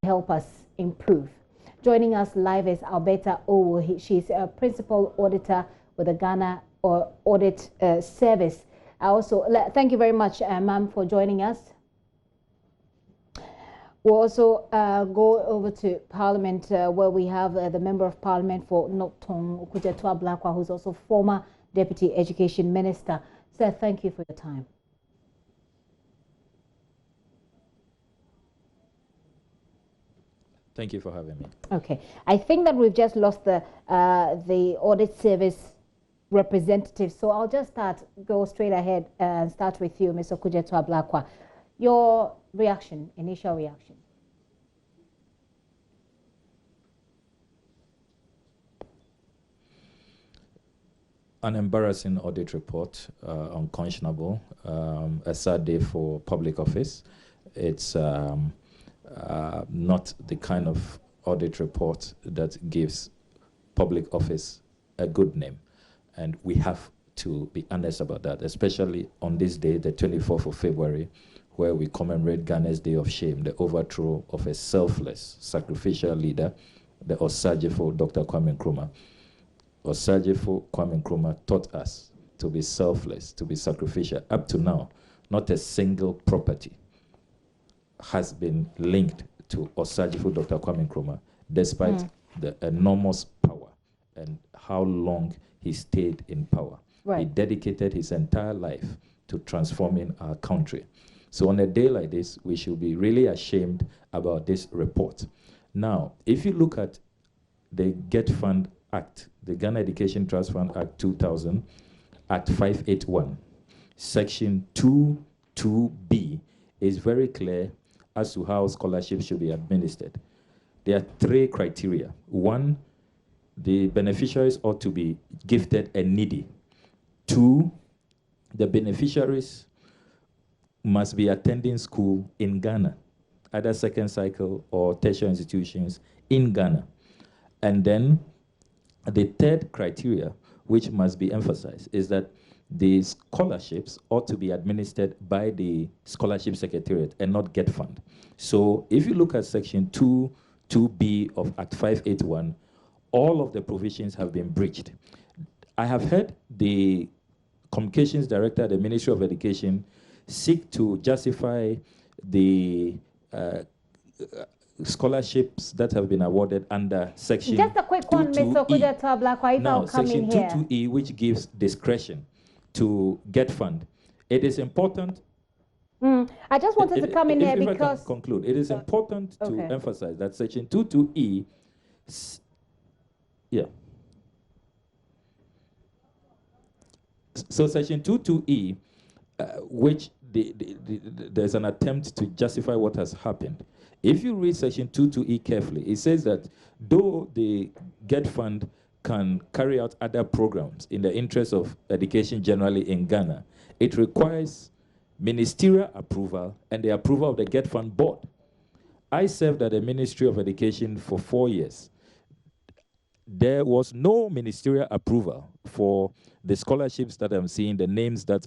help us improve. Joining us live is Alberta Owo. She's a principal auditor with the Ghana Audit Service. I also thank you very much, ma'am, for joining us. We'll also go over to Parliament, where we have the Member of Parliament for Notong, Ablakwa, who's also former Deputy Education Minister. Sir, thank you for your time. Thank you for having me. Okay, I think that we've just lost the Audit Service representative, so I'll just go straight ahead and start with you, Mr. Ablakwa. Your reaction, initial reaction. An embarrassing audit report, unconscionable, a sad day for public office. It's not the kind of audit report that gives public office a good name. And we have to be honest about that, especially on this day, the 24th of February, where we commemorate Ghana's Day of Shame, the overthrow of a selfless, sacrificial leader, the Osajifo Dr. Kwame Nkrumah. Osajifo Kwame Nkrumah taught us to be selfless, to be sacrificial. Up to now, not a single property has been linked to Osajifo Dr. Kwame Nkrumah, despite the enormous power and how long he stayed in power. Right. He dedicated his entire life to transforming our country. So on a day like this, we should be really ashamed about this report. Now, if you look at the GETFund Act, the Ghana Education Trust Fund Act 2000, Act 581, Section 22B is very clear as to how scholarships should be administered. There are 3 criteria. 1, the beneficiaries ought to be gifted and needy. 2, the beneficiaries must be attending school in Ghana, either second cycle or tertiary institutions in Ghana. And then the 3rd criteria, which must be emphasized, is that the scholarships ought to be administered by the Scholarship Secretariat and not GETFund. So if you look at Section 2B of Act 581, all of the provisions have been breached. I have heard the Communications Director at the Ministry of Education seek to justify the scholarships that have been awarded under Section Just a quick one, Mr. Ablakwa, if now, I'll come Section in here. 22E, which gives discretion to GETFund. It is important. I just wanted to come in here because... If I can conclude, it is important to emphasize that Section 22E, So Section 22E, which there's an attempt to justify what has happened. If you read Section 22E carefully, it says that though the GETFund can carry out other programs in the interest of education generally in Ghana, it requires ministerial approval and the approval of the GETFund board. I served at the Ministry of Education for 4 years. There was no ministerial approval for the scholarships that I'm seeing, the names that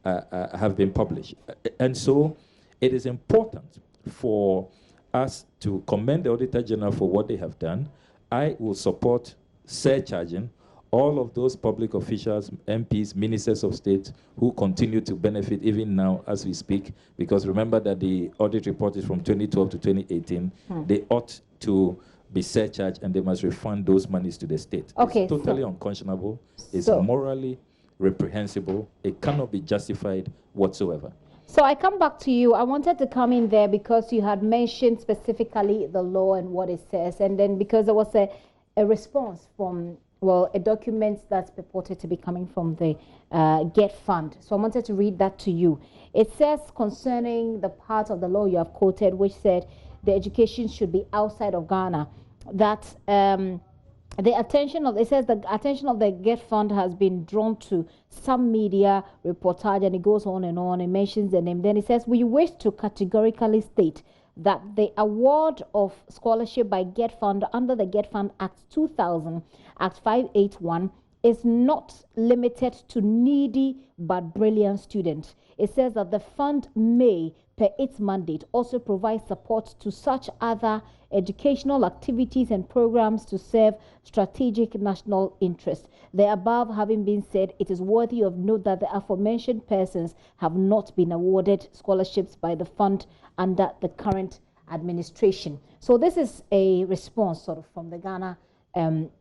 have been published. And so it is important for us to commend the Auditor General for what they have done. I will support surcharging all of those public officials, MPs, ministers of state who continue to benefit even now as we speak, because remember that the audit report is from 2012 to 2018. They ought to be surcharged and they must refund those monies to the state. Okay, it's totally unconscionable. It's morally reprehensible. It cannot be justified whatsoever. So I come back to you. I wanted to come in there because you had mentioned specifically the law and what it says, and then because there was a response from, well, a document that's purported to be coming from the GETFund. So I wanted to read that to you. It says concerning the part of the law you have quoted, which said the education should be outside of Ghana, that the attention of, it says the attention of the GETFund has been drawn to some media reportage, and it goes on and on. It mentions the name. Then it says, we wish to categorically state that the award of scholarship by GETFund under the GETFund Act 2000, Act 581, is not limited to needy but brilliant students. It says that the fund may, per its mandate, also provide support to such other educational activities and programs to serve strategic national interests. The above having been said, it is worthy of note that the aforementioned persons have not been awarded scholarships by the fund under the current administration. So this is a response sort of from the Ghana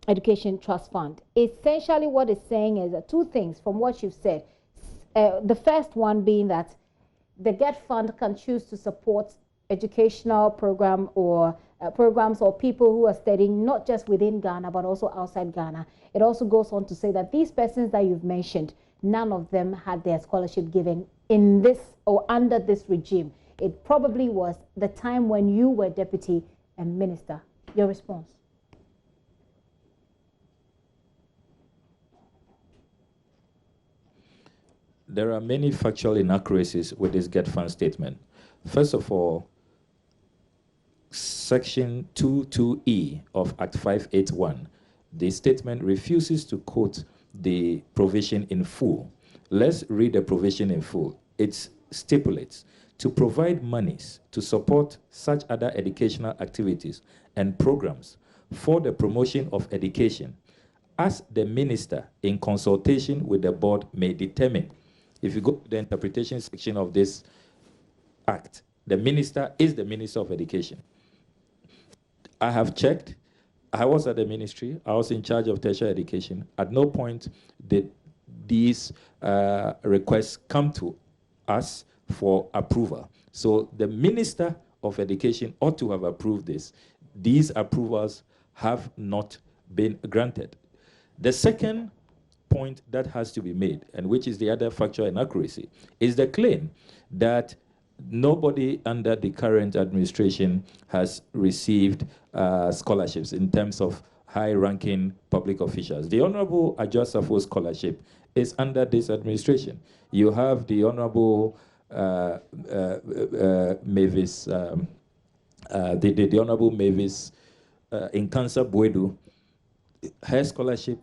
Education Trust Fund. Essentially what it's saying is two things from what you've said. The first one being that the GETFund can choose to support educational program or programs or people who are studying not just within Ghana but also outside Ghana. It also goes on to say that these persons that you've mentioned, none of them had their scholarship given in this or under this regime. It probably was the time when you were deputy minister. Your response? There are many factual inaccuracies with this GETFund statement. First of all, Section 22E of Act 581, the statement refuses to quote the provision in full. Let's read the provision in full. It stipulates to provide monies to support such other educational activities and programs for the promotion of education as the minister in consultation with the board may determine. If you go to the interpretation section of this act, the minister is the Minister of Education. I have checked. I was at the ministry. I was in charge of tertiary education. At no point did these requests come to us for approval. So the Minister of Education ought to have approved this. These approvals have not been granted. The second point that has to be made, and which is the other factual inaccuracy, is the claim that nobody under the current administration has received scholarships in terms of high-ranking public officials. The Honorable Adjosafo scholarship is under this administration. You have the Honorable Mavis, the Honorable Mavis in Kansa Bwedu. Her scholarship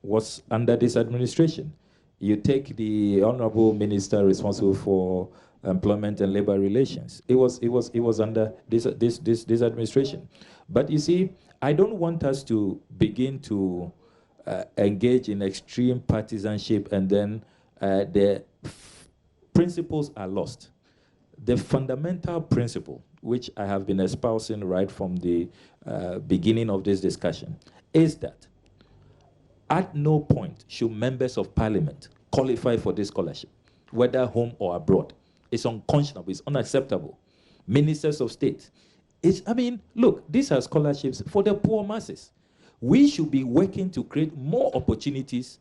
was under this administration. You take the Honorable Minister responsible for Employment and Labor Relations. It was under this administration. But you see, I don't want us to begin to engage in extreme partisanship and then the principles are lost. The fundamental principle, which I have been espousing right from the beginning of this discussion, is that at no point should members of parliament qualify for this scholarship, whether home or abroad. It's unconscionable, it's unacceptable. Ministers of state. Look, these are scholarships for the poor masses. We should be working to create more opportunities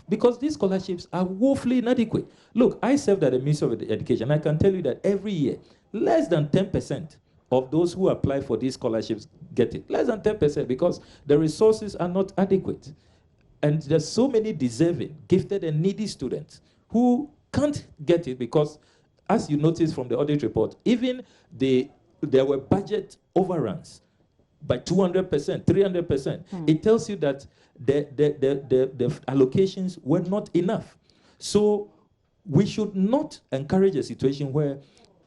because these scholarships are woefully inadequate. Look, I served at the Ministry of Education. I can tell you that every year, less than 10% of those who apply for these scholarships get it. Less than 10% because the resources are not adequate. And there's so many deserving, gifted and needy students who can't get it because, as you notice from the audit report, even there were budget overruns by 200%, 300%. It tells you that the allocations were not enough. So we should not encourage a situation where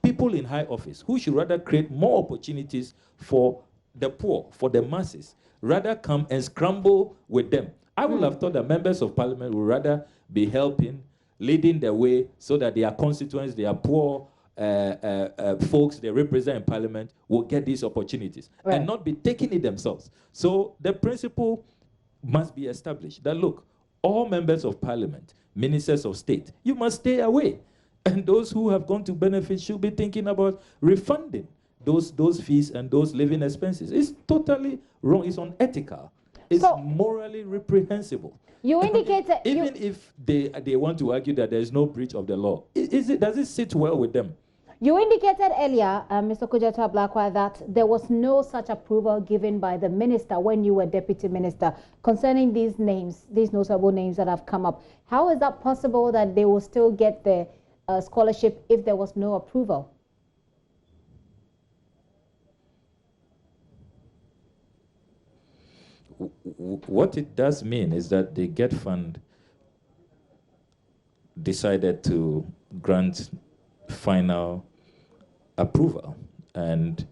people in high office, who should rather create more opportunities for the poor, for the masses, rather come and scramble with them. I would have thought that members of parliament would rather be helping, leading the way so that their constituents, their poor folks they represent in parliament will get these opportunities and not be taking it themselves. So the principle must be established that, look, all members of parliament, ministers of state, you must stay away. And those who have gone to benefit should be thinking about refunding those fees and those living expenses. It's totally wrong. It's unethical. It's morally reprehensible. You indicated even if they want to argue that there is no breach of the law, does it sit well with them? You indicated earlier, Mr. Kojeto Ablakwa, that there was no such approval given by the minister when you were deputy minister concerning these names, these notable names that have come up. How is that possible that they will still get the scholarship if there was no approval? what it does mean is that the GETFund decided to grant final approval, and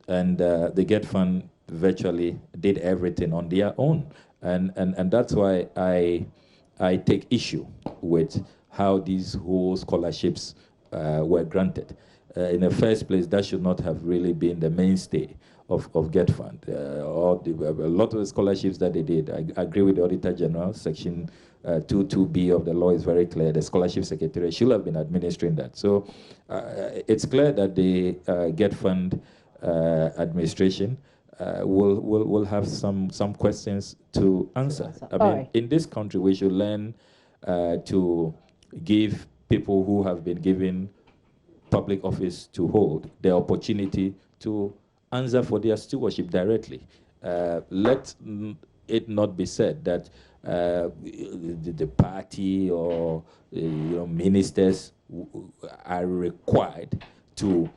the GETFund virtually did everything on their own, and that's why I take issue with how these whole scholarships were granted. In the first place, that should not have really been the mainstay of GETFund. A lot of the scholarships that they did, I agree with the Auditor General, Section 22B of the law is very clear. The Scholarship Secretary should have been administering that. So it's clear that the GETFund administration will have some questions to answer. I mean, in this country, we should learn to give people who have been given public office to hold the opportunity to answer for their stewardship directly. Let it not be said that the party or ministers are required to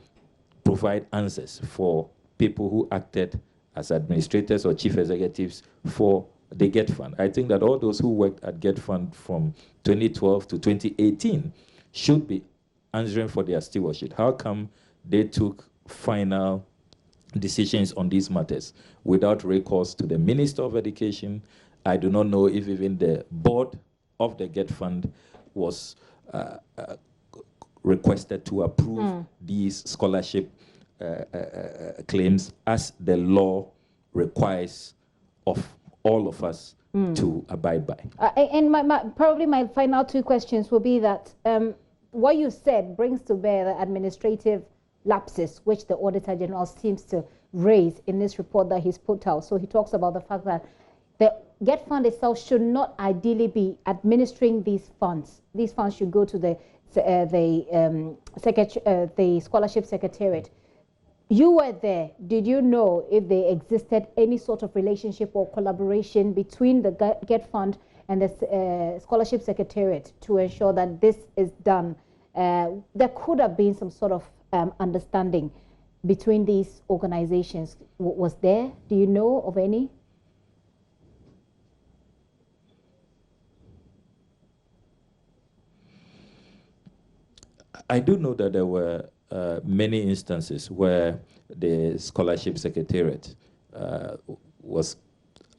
provide answers for people who acted as administrators or chief executives for the GETFund. I think that all those who worked at GETFund from 2012 to 2018 should be answering for their stewardship. How come they took final decisions on these matters without recourse to the Minister of Education? I do not know if even the board of the GETFund was requested to approve these scholarship claims as the law requires of all of us to abide by. And probably my final two questions will be that what you said brings to bear the administrative lapses which the Auditor General seems to raise in this report that he's put out. So he talks about the fact that the GETFund itself should not ideally be administering these funds. These funds should go to the Scholarship Secretariat. You were there. Did you know if there existed any sort of relationship or collaboration between the GETFund and the Scholarship Secretariat to ensure that this is done? There could have been some sort of understanding between these organizations. Was there? Do you know of any? I do know that there were many instances where the Scholarship Secretariat was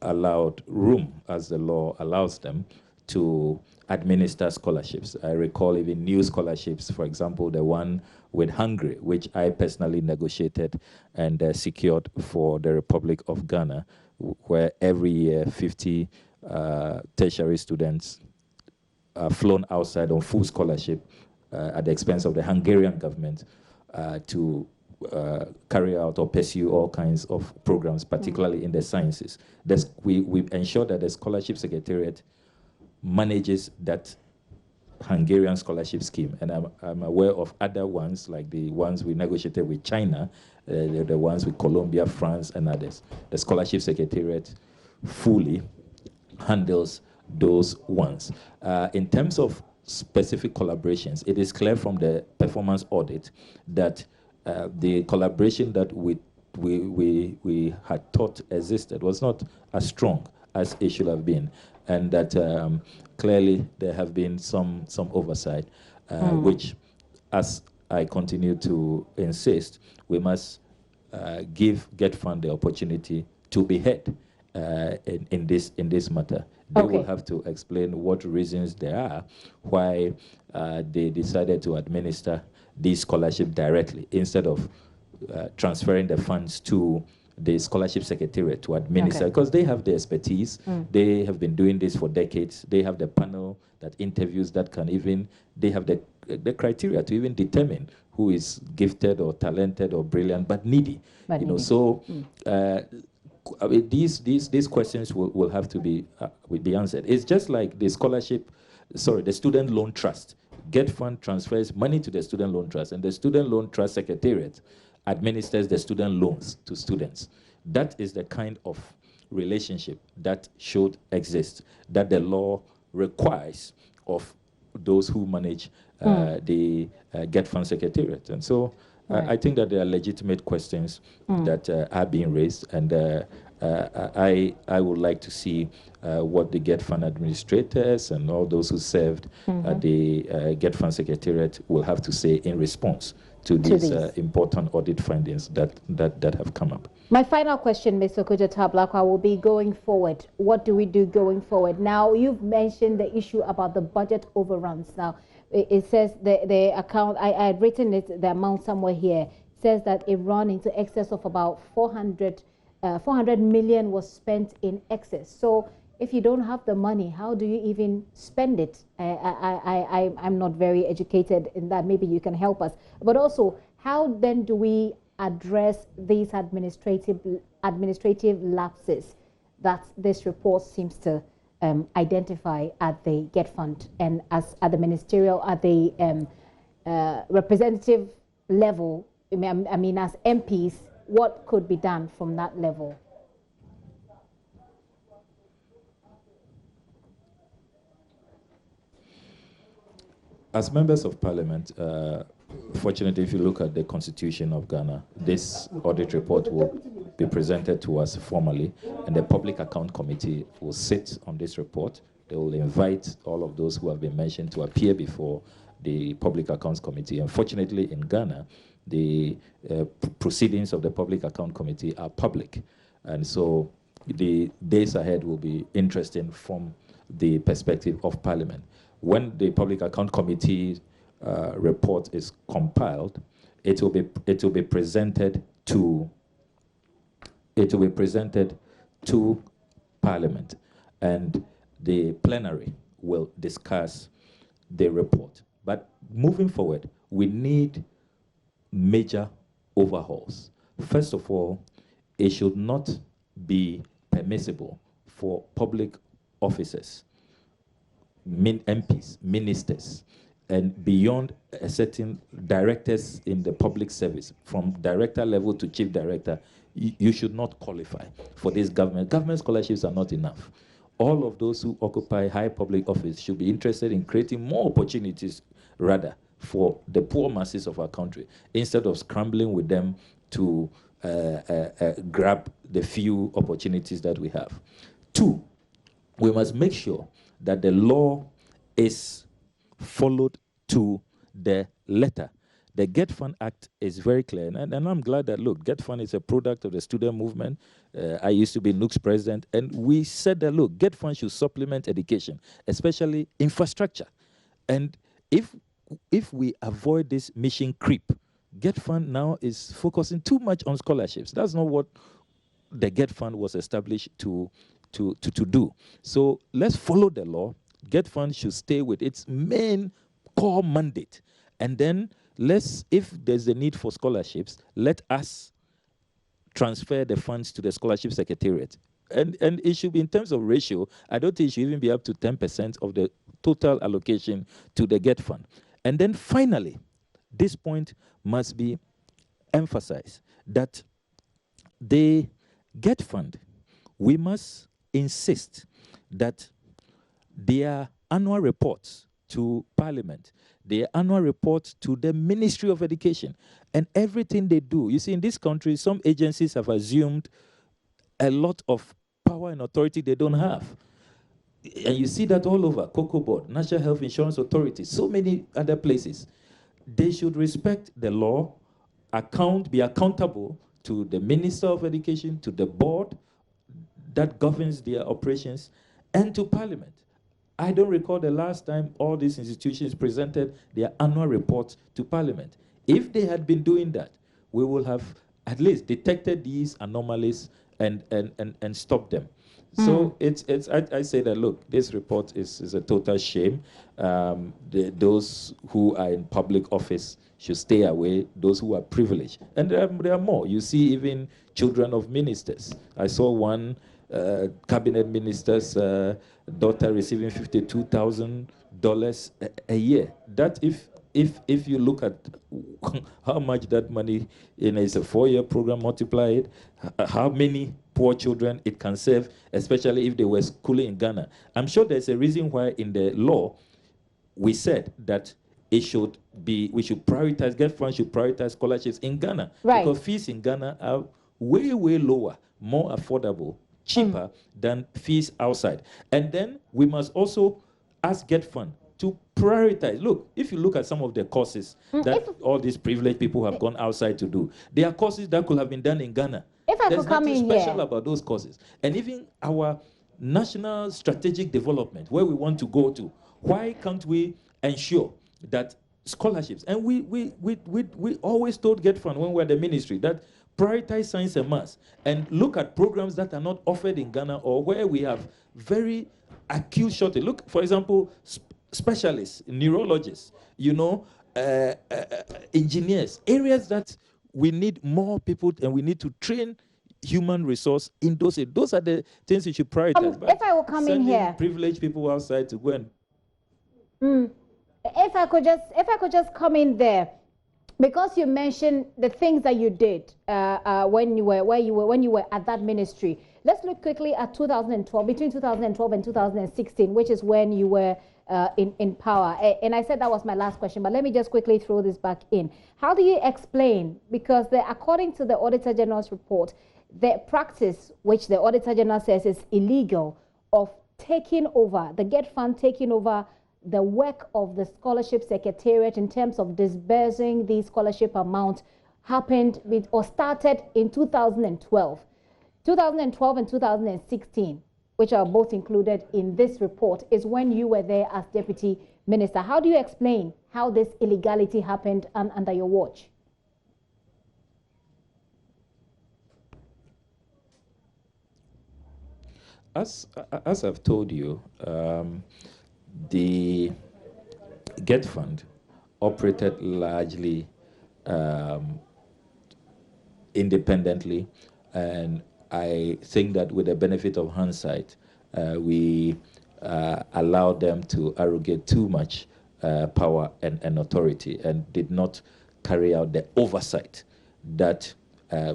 allowed room, as the law allows them, to administer scholarships. I recall even new scholarships, for example, the one with Hungary, which I personally negotiated and secured for the Republic of Ghana, where every year 50 tertiary students are flown outside on full scholarship at the expense of the Hungarian government to carry out or pursue all kinds of programs, particularly in the sciences. We ensure that the Scholarship Secretariat manages that Hungarian scholarship scheme, and I'm aware of other ones, like the ones we negotiated with China, the ones with Colombia, France, and others. The Scholarship Secretariat fully handles those ones. In terms of specific collaborations, it is clear from the performance audit that the collaboration that we had thought existed was not as strong as it should have been, and that clearly there have been some oversight, which, as I continue to insist, we must give GETFund the opportunity to be heard in this matter. They will have to explain what reasons there are why they decided to administer these scholarships directly instead of transferring the funds to the Scholarship Secretariat to administer, because they have the expertise. They have been doing this for decades. They have the panel that interviews, that can even, they have the criteria to even determine who is gifted or talented or brilliant but needy. So I mean, these questions will have to be answered. It's just like the the student loan trust. GETFund transfers money to the student loan trust, and the student loan trust secretariat administers the student loans to students. That is the kind of relationship that should exist, that the law requires of those who manage the GETFund secretariat. And so Right. I think that there are legitimate questions that are being raised, and I would like to see what the GETFund administrators and all those who served at the GETFund Secretariat will have to say in response to these important audit findings that have come up. My final question, Mr. Ablakwa, will be going forward. What do we do going forward? Now, you've mentioned the issue about the budget overruns. Now, it says the account, I had written it, the amount somewhere here, says that it run into excess of about 400 million was spent in excess. So if you don't have the money, how do you even spend it? I'm not very educated in that. Maybe you can help us. But also, how then do we address these administrative lapses that this report seems to identify at the GETFund and at the ministerial, at the representative level? I mean, as MPs, what could be done from that level? As members of parliament, fortunately, if you look at the Constitution of Ghana, this audit report will be presented to us formally, and the Public Account Committee will sit on this report. They will invite all of those who have been mentioned to appear before the Public Accounts Committee. Unfortunately, in Ghana, the proceedings of the Public Account Committee are public, and so the days ahead will be interesting from the perspective of Parliament. When the Public Account Committee report is compiled, it will be presented to Parliament, and the plenary will discuss the report. But moving forward, we need major overhauls. First of all, it should not be permissible for public officers, MPs, ministers, and beyond a certain directors in the public service, from director level to chief director, you should not qualify for this government. Government scholarships are not enough. All of those who occupy high public office should be interested in creating more opportunities, rather, for the poor masses of our country, instead of scrambling with them to grab the few opportunities that we have. Two, we must make sure that the law is followed to the letter. The GETFund Act is very clear, and I'm glad that, look, GETFund is a product of the student movement. I used to be NUC's president, and we said that, look, GETFund should supplement education, especially infrastructure. And if we avoid this mission creep, GETFund now is focusing too much on scholarships. That's not what the GETFund was established to do. So let's follow the law. GETFund should stay with its main core mandate. And then if there's a need for scholarships, let us transfer the funds to the scholarship secretariat. And it should be in terms of ratio. I don't think it should even be up to 10% of the total allocation to the GETFund. And then finally, this point must be emphasized, that the GETFund, we must insist that their annual reports to Parliament, their annual report to the Ministry of Education, and everything they do. You see, in this country, some agencies have assumed a lot of power and authority they don't have. And you see that all over, Cocoa Board, National Health Insurance Authority, so many other places. They should respect the law, be accountable to the Minister of Education, to the board that governs their operations, and to Parliament. I don't recall the last time all these institutions presented their annual reports to Parliament. If they had been doing that, we will have at least detected these anomalies and stopped them. So I say that, look, this report is a total shame. Those who are in public office should stay away, those who are privileged. And there are more. You see even children of ministers. I saw one cabinet minister's daughter receiving $52,000 a year. That if you look at how much that money is a 4-year program, multiply it, how many poor children it can serve, especially if they were schooling in Ghana. I'm sure there's a reason why in the law we said that it should be, we should prioritize, GETFund should prioritize scholarships in Ghana. Right. Because fees in Ghana are way, way lower, more affordable, cheaper than fees outside. And then we must also ask GETFund to prioritize. Look, if you look at some of the courses that all these privileged people have gone outside to do, they are courses that could have been done in Ghana. If I There's could come nothing in special here about those courses. And even our national strategic development, where we want to go to, why can't we ensure that scholarships, and we always told GETFund when we were the ministry that prioritize science and maths and look at programs that are not offered in Ghana or where we have very acute shortage. Look, for example, specialists, neurologists, you know, engineers, areas that we need more people and we need to train human resource in those. Those are the things you should prioritize. if I will come in here, privileged people outside to go and. If I could just come in there, because you mentioned the things that you did when you were at that ministry. Let's look quickly at 2012, between 2012 and 2016, which is when you were in power. And I said that was my last question, but let me just quickly throw this back in. How do you explain, because according to the Auditor General's report, the practice, which the Auditor General says is illegal, of taking over, the GETFund taking over the work of the scholarship secretariat in terms of disbursing the scholarship amount, happened with or started in 2012. 2012 and 2016, which are both included in this report, is when you were there as deputy minister. How do you explain how this illegality happened under your watch? As I've told you, the GETFund operated largely independently, and I think that with the benefit of hindsight, we allowed them to arrogate too much power and authority and did not carry out the oversight that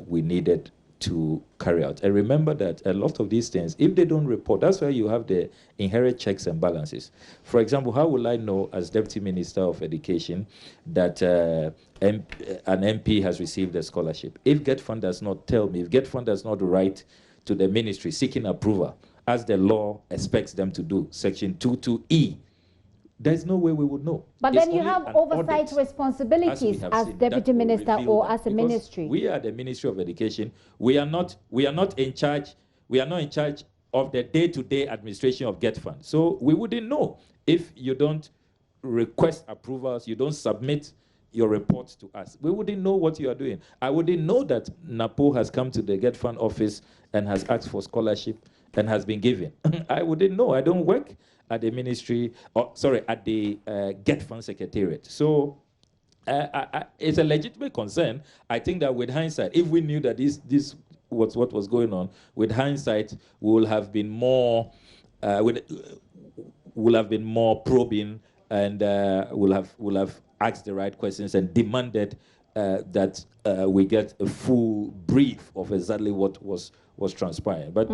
we needed to carry out. And remember that a lot of these things, if they don't report, that's why you have the inherent checks and balances. For example, how will I know as Deputy Minister of Education that an MP has received a scholarship? If GETFund does not tell me, if GETFund does not write to the ministry seeking approval, as the law expects them to do, Section 22E, there's no way we would know. But then you have oversight responsibilities as deputy minister or as a ministry. We are the Ministry of Education. We are not in charge. We are not in charge of the day-to-day administration of GETFund. So we wouldn't know if you don't request approvals, you don't submit your reports to us. We wouldn't know what you are doing. I wouldn't know that NAPO has come to the GETFund office and has asked for scholarship and has been given. I wouldn't know. I don't work at the ministry, at the GETFund Secretariat. So it's a legitimate concern. I think that with hindsight, if we knew that this was what was going on, with hindsight, we will have been more, will have been more probing, and will have asked the right questions and demanded that we get a full brief of exactly what was transpiring. But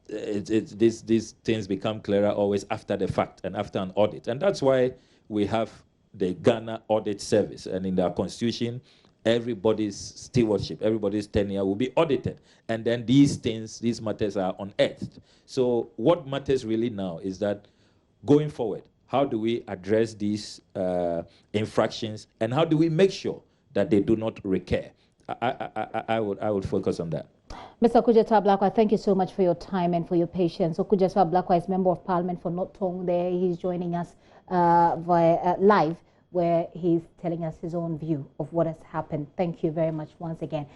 these things become clearer always after the fact and after an audit. And that's why we have the Ghana Audit Service. And in our constitution, everybody's stewardship, everybody's tenure will be audited. And then these matters are unearthed. So what matters really now is that going forward, how do we address these infractions, and how do we make sure that they do not recur? I would focus on that. Mr. Okudzeto Ablakwa, thank you so much for your time and for your patience. Okudzeto Ablakwa is Member of Parliament for North Tongue. There, he's joining us via live, where he's telling us his own view of what has happened. Thank you very much once again.